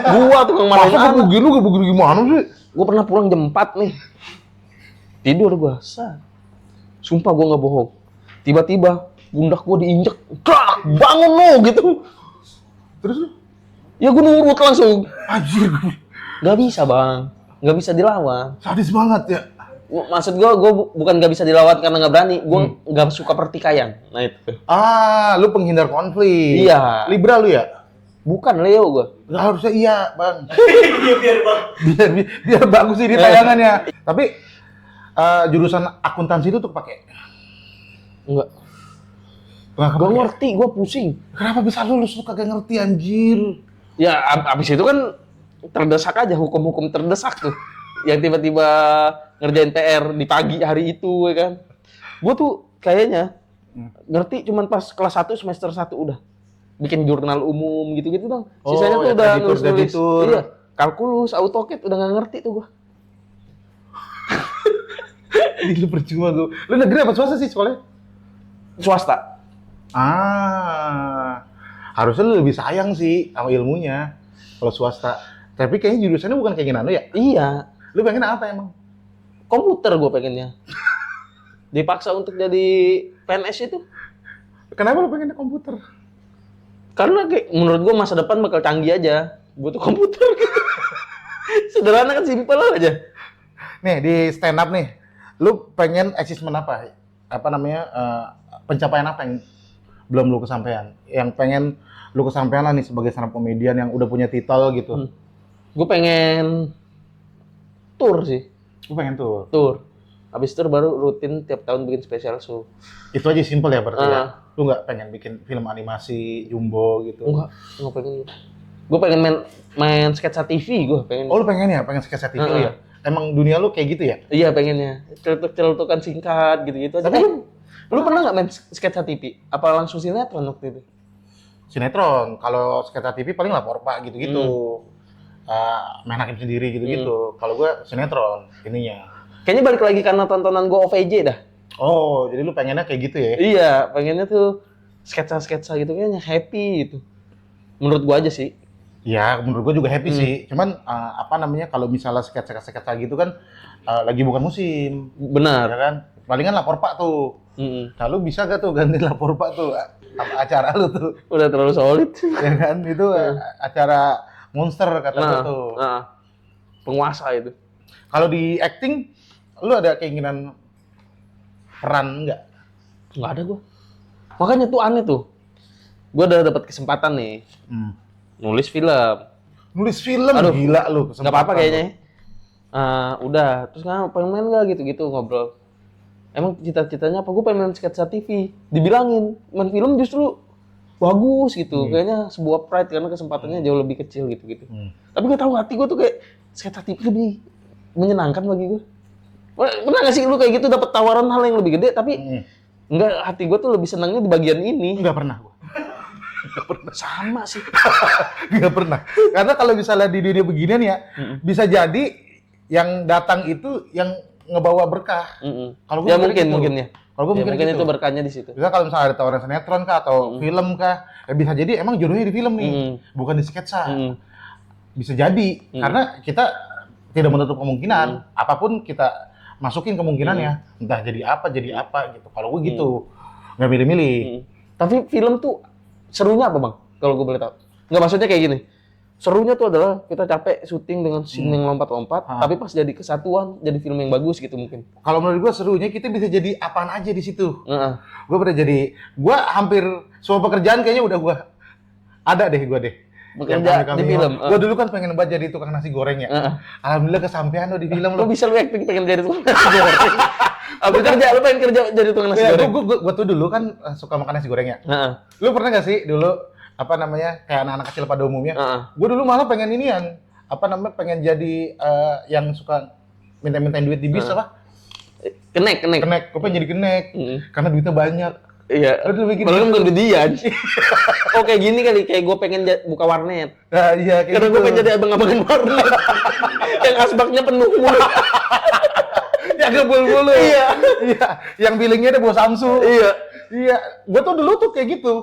S4: Gua tukang marahin
S1: Masa
S4: anak.
S1: gebugin gimana sih?
S4: Gue pernah pulang jam 4 nih. Tidur gua. Sumpah gua nggak bohong. Tiba-tiba pundak gua diinjek. Krak, bangun lo gitu.
S1: Terus lu?
S4: Ya gua nurut langsung.
S1: Anjir,
S4: Gak bisa bang. Gak bisa dilawan.
S1: sadis banget ya.
S4: Maksud gua bukan gak bisa dilawan karena nggak berani. Gua nggak suka pertikaian. Nah itu.
S1: Lu penghindar konflik.
S4: Iya.
S1: Liberal lu ya?
S4: Bukan Leo gua.
S1: Nggak harusnya iya, Bang.
S5: Iya biar bang.
S1: biar bagus sih di tayangannya. Tapi jurusan akuntansi itu tuh pakai.
S4: Enggak.
S1: Nggak
S4: Gua
S1: kepake.
S4: ngerti, gua pusing.
S1: Kenapa bisa lulus lu kagak ngerti anjir?
S4: Ya abis itu kan terdesak aja, hukum-hukum terdesak tuh. Yang tiba-tiba ngerjain PR di pagi hari itu, ya kan. Gua tuh kayaknya ngerti cuman pas kelas 1 semester 1 udah. Bikin jurnal umum gitu-gitu dong. Sisanya tuh
S1: ya,
S4: udah
S1: kreditur,
S4: nulis-nulis.
S1: debitur.
S4: Iya, kalkulus, AutoCAD udah nggak ngerti tuh gua.
S1: Ini lu percuma lu. Lu negeri apa swasta sih sekolahnya?
S4: Swasta.
S1: Harusnya lu lebih sayang sih sama ilmunya kalau swasta. Tapi kayaknya jurusannya bukan keinginan lu ya?
S4: Iya,
S1: Lu pengen apa emang?
S4: komputer gua pengennya. Dipaksa untuk jadi PNS itu.
S1: Kenapa lu pengennya komputer?
S4: Karena kayak menurut gua masa depan bakal canggih aja. Butuh komputer gitu. Sederhana kan, simpel aja.
S1: Nih di stand up nih, lu pengen achievement apa? Apa namanya pencapaian apa yang belum lu kesampaian? Yang pengen lu kesampaian lah nih sebagai stand up comedian yang udah punya titel gitu.
S4: Gue pengen tour sih,
S1: Lu pengen tuh.
S4: tour. Habis tour baru rutin tiap tahun bikin special show.
S1: Itu aja simple ya berarti ya.
S4: Ah.
S1: Lu nggak pengen bikin film animasi jumbo gitu?
S4: Enggak pengen. Gue pengen main sketsa TV, gue pengen.
S1: Oh lu pengen ya? Pengen sketsa TV lu ya? Emang dunia lu kayak gitu ya?
S4: Iya pengennya. Celutukan singkat gitu-gitu aja.
S1: Tapi
S4: Lu pernah nggak main sketsa TV? Apa langsung sinetron waktu itu?
S1: sinetron, kalau sketsa TV paling lapor pak gitu-gitu. Main hakim sendiri gitu-gitu. Kalau gua sinetron ininya.
S4: Kayaknya balik lagi karena tontonan gue OVJ dah.
S1: Oh, jadi lu pengennya kayak gitu ya?
S4: Iya, pengennya tuh sketsa-sketsa gitu kayaknya happy gitu. Menurut gua aja sih.
S1: Ya, menurut gua juga happy sih. Cuman apa namanya kalau misalnya sketsa-sketsa gitu kan lagi bukan musim, ya
S4: Benar.
S1: kan? Palingan lapor pak tuh. Nah, lu bisa gak tuh ganti lapor pak tuh acara lu tuh,
S4: Udah terlalu solid.
S1: ya kan? Itu acara monster kata gua tuh.
S4: Penguasa itu.
S1: Kalau di acting, lu ada keinginan peran nggak?
S4: Nggak ada gua. Makanya tuh aneh tuh. Gua udah dapat kesempatan nih nulis film.
S1: Nulis film,
S4: Aduh,
S1: gila lu.
S4: Nggak apa-apa kayaknya. Udah, terus pengen main nggak gitu-gitu ngobrol. Emang cita-citanya apa? Gue pengen main sketsa TV. Dibilangin, main film justru bagus gitu. Kayaknya sebuah pride karena kesempatannya jauh lebih kecil gitu-gitu. Tapi gue tahu hati gue tuh kayak sketsa TV lebih menyenangkan bagi gue. Pernah nggak sih lu kayak gitu dapat tawaran hal yang lebih gede tapi enggak, hati gue tuh lebih senangnya di bagian ini.
S1: Nggak pernah gua.
S4: Sama sih.
S1: Nggak pernah. Karena kalau misalnya di dunia beginian ya, bisa jadi yang datang itu yang ngebawa berkah. Kalau gua
S4: Ya
S1: mikirnya
S4: mungkin
S1: gitu.
S4: ya.
S1: Kalau gue
S4: Ya,
S1: mikir
S4: mungkin
S1: gitu.
S4: itu berkahnya di situ.
S1: Bisa kalau misalnya ada tawaran sinetron kah atau film kah, ya bisa jadi emang jodohnya di film nih, bukan di sketsa. Bisa jadi karena kita tidak menutup kemungkinan apapun kita masukin kemungkinannya, entah jadi apa gitu. Kalau gue gitu, nggak milih-milih.
S4: Tapi film tuh serunya apa bang? Kalau gue boleh tahu. Nggak, maksudnya kayak gini. serunya tuh adalah kita capek syuting dengan scene yang lompat-lompat,
S1: Ah.
S4: tapi pas jadi kesatuan, jadi film yang bagus gitu mungkin.
S1: Kalau menurut gua serunya kita bisa jadi apaan aja di situ.
S4: Heeh.
S1: Gua hampir semua pekerjaan kayaknya udah gua ada deh gua deh.
S4: Bekerja
S1: Yang
S4: di film.
S1: Gua dulu kan pengen banget jadi tukang nasi goreng ya.
S4: Heeh.
S1: Alhamdulillah kesampaian lo di film
S4: Lu
S1: lo.
S4: bisa lu acting pengen jadi tukang nasi goreng. Abis kerja lu pengen kerja jadi tukang nasi
S1: Ya,
S4: goreng.
S1: gua tuh dulu kan suka makan nasi goreng ya.
S4: Heeh.
S1: Lu pernah gak sih dulu apa namanya kayak anak-anak kecil pada umumnya?
S4: Heeh.
S1: Gue dulu malah pengen inian apa namanya pengen jadi yang suka minta-mintain duit di bis apa?
S4: Kenek.
S1: Kenek, gue pengen jadi kenek
S4: Mm.
S1: karena duitnya banyak.
S4: Iya.
S1: Lu dulu bikin
S4: Malah kan
S1: gitu.
S4: bukan gedean. Oh kayak gini kali, kayak gue pengen buka warnet.
S1: Nah, iya kayak
S4: Karena
S1: gitu.
S4: gue pengen jadi abang-abangan warnet. Yang asbaknya penuh mulu.
S1: yang gebul-bulu.
S4: Iya.
S1: Iya, yang billingnya ada bawa Samsu.
S4: Iya.
S1: Iya, gue tuh dulu tuh kayak gitu.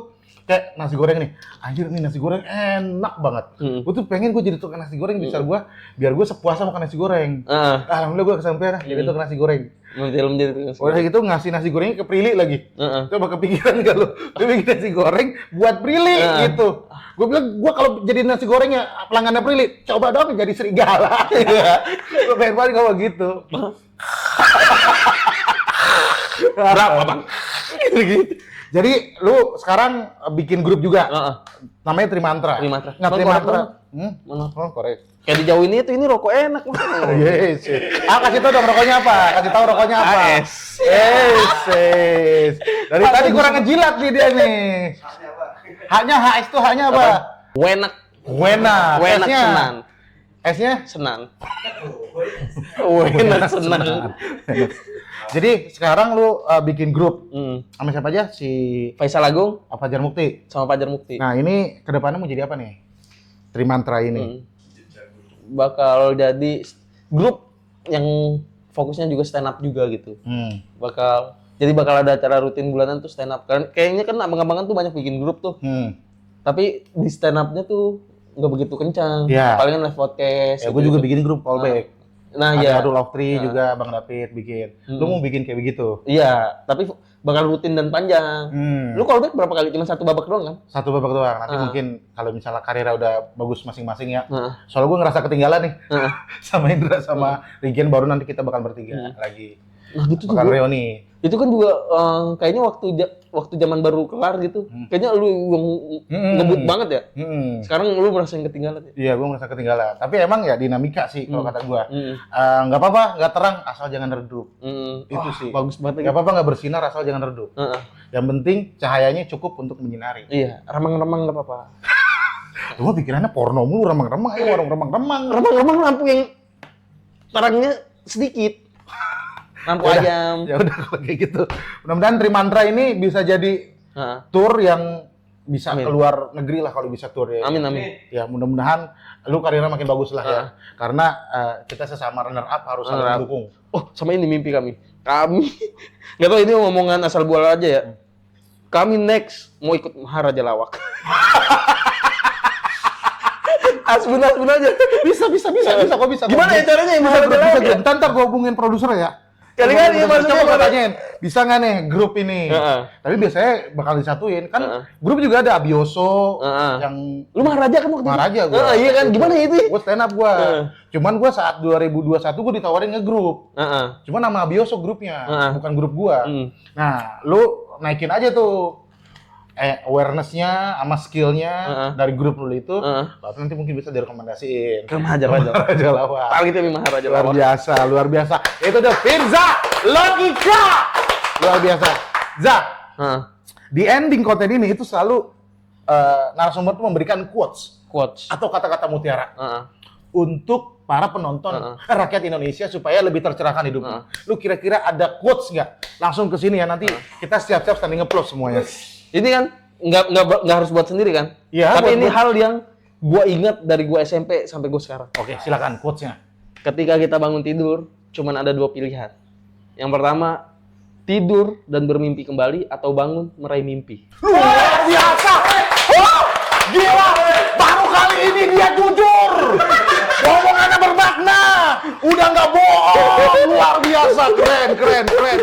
S1: Kayak nasi goreng nih, anjir nih nasi goreng enak banget.
S4: Hmm.
S1: Gue tuh pengen gue jadi tukang nasi goreng bisa gue, biar gue sepuasa makan nasi goreng.
S4: Heeh.
S1: Alhamdulillah gue kesampaian jadi tukang nasi goreng.
S4: Film jadi tukang nasi
S1: Udah
S4: goreng.
S1: gitu ngasih nasi gorengnya ke Prilly lagi.
S4: Heeh.
S1: Coba kepikiran gak lu? Lu bikin nasi goreng buat Prilly gitu. Gue bilang, gue kalau jadi nasi gorengnya pelanggannya Prilly, coba dong jadi serigala. Gue pengen banget kalau gitu.
S4: Berapa bang?
S1: Gitu. Jadi lu sekarang bikin grup juga.
S4: Heeh.
S1: Namanya Trimantra.
S4: Trimantra.
S1: Nggak
S4: Bang,
S1: Trimantra.
S4: korek Mana?
S1: Oh, korek.
S4: Kayak dijauhin ini rokok enak Bang.
S1: Yes. Kasih tau dong rokoknya apa? Kasih tahu rokoknya apa?
S4: AS.
S1: Yes. Dari tadi kurang ngejilat nih dia nih. Haknya HS tuh haknya apa?
S4: Wenak.
S1: Wena.
S4: Wenak
S1: S-nya?
S4: senan.
S1: S-nya?
S4: Senan. Wenak senan.
S1: Jadi sekarang lu bikin grup
S4: Hmm.
S1: sama siapa aja? Si
S4: Faisal Agung
S1: Fajar Mukti.
S4: sama Fajar Mukti.
S1: Nah ini kedepannya mau jadi apa nih? Trimantra ini.
S4: Hmm. Bakal jadi grup yang fokusnya juga stand up juga gitu. Bakal ada acara rutin bulanan tuh stand up. Kayaknya kan abang-abangan tuh banyak bikin grup tuh. Tapi di stand up-nya tuh nggak begitu kencang.
S1: Iya.
S4: Palingan live podcast.
S1: Ya gue juga bikin grup callback.
S4: Nah,
S1: Ada
S4: iya.
S1: Adul Oftri juga Bang David bikin. Lu mau bikin kayak begitu?
S4: Iya, tapi bakal rutin dan panjang. Lu callback berapa kali? Cuma satu babak doang kan?
S1: Satu babak doang. Nanti mungkin kalau misalnya karirnya udah bagus masing-masing ya.
S4: Heeh.
S1: Soalnya gue ngerasa ketinggalan nih
S4: Heeh.
S1: sama Indra sama Regen, baru nanti kita bakal bertiga lagi.
S4: Nah, gitu tuh.
S1: Bakal
S4: gua-
S1: reuni.
S4: Itu kan juga kayaknya waktu zaman baru kelar gitu. Kayaknya lu yang ngebut banget ya. Sekarang lu merasa yang ketinggalan ya?
S1: Iya, gue ngerasa ketinggalan. Tapi emang ya dinamika sih kalau kata gue.
S4: Hmm.
S1: Nggak apa-apa, nggak terang asal jangan redup.
S4: Hmm.
S1: Itu
S4: Wah,
S1: sih.
S4: bagus banget.
S1: Nggak apa-apa nggak bersinar asal jangan redup.
S4: Heeh.
S1: Yang penting cahayanya cukup untuk menyinari.
S4: Iya, remang-remang nggak apa-apa.
S1: Gue pikirannya porno mulu, remang-remang, ayo warung remang-remang.
S4: Remang-remang lampu yang terangnya sedikit. Lampu
S1: Yaudah,
S4: ayam.
S1: Ya udah kalau kayak gitu. Mudah-mudahan Trimantra ini bisa jadi
S4: Heeh.
S1: tour yang bisa
S4: Amin.
S1: keluar negeri lah kalau bisa tour ya.
S4: Amin amin.
S1: Ya mudah-mudahan lu karirnya makin bagus lah ya. Karena kita sesama runner up harus saling
S4: Runner up.
S1: mendukung.
S4: Oh, sama ini mimpi kami. Kami nggak tahu ini omongan asal buala aja ya. Kami next mau ikut Maharaja Lawak. Asbun aja.
S1: Bisa kok bisa.
S4: Gimana ya caranya ya
S1: Bisa,
S4: Maharaja
S1: bisa,
S4: Lawak?
S1: bisa. Ntar gue hubungin produser ya.
S4: Kali-kali ya, maksudnya
S1: coba
S4: gimana?
S1: tanyain, bisa nggak nih grup ini?
S4: Heeh.
S1: Tapi biasanya bakal disatuin kan.
S4: Heeh.
S1: Grup juga ada Abioso
S4: Heeh.
S1: yang
S4: Lu Maharaja kan waktu itu?
S1: Maharaja gua.
S4: Iya kan, gimana itu?
S1: Gue stand up gue.
S4: Heeh.
S1: Cuman gue saat 2021 gue ditawarin ngegrup.
S4: Heeh.
S1: Cuman nama Abioso grupnya,
S4: Heeh.
S1: bukan grup gue. Nah, lu naikin aja tuh awareness-nya sama skill-nya dari grup lu itu. Lalu nanti mungkin bisa direkomendasiin.
S4: Ke Maharaja.
S1: Raja Lawak.
S4: Targetnya nih Maharaja
S1: Luar
S4: Lawak.
S1: biasa, luar biasa. Itu udah Firza Logika. Luar biasa. Za,
S4: Heeh.
S1: di ending konten ini itu selalu narasumber tuh memberikan quotes
S4: Quotes.
S1: atau kata-kata mutiara
S4: Heeh.
S1: untuk para penonton rakyat Indonesia supaya lebih tercerahkan hidupnya. Lu kira-kira ada quotes nggak? Langsung ke sini ya, nanti kita siap-siap standing applause semuanya.
S4: Ini kan nggak harus buat sendiri kan?
S1: Iya,
S4: Tapi
S1: buat-
S4: ini
S1: buat-
S4: hal yang gua ingat dari gua SMP sampai gua sekarang.
S1: Oke, silakan quotes-nya.
S4: Ketika kita bangun tidur, cuman ada dua pilihan. Yang pertama, tidur dan bermimpi kembali atau bangun meraih mimpi.
S1: Luar biasa. Oh, gila. Baru kali ini dia jujur. Omongannya bermakna. Udah nggak bohong. Luar biasa. Keren.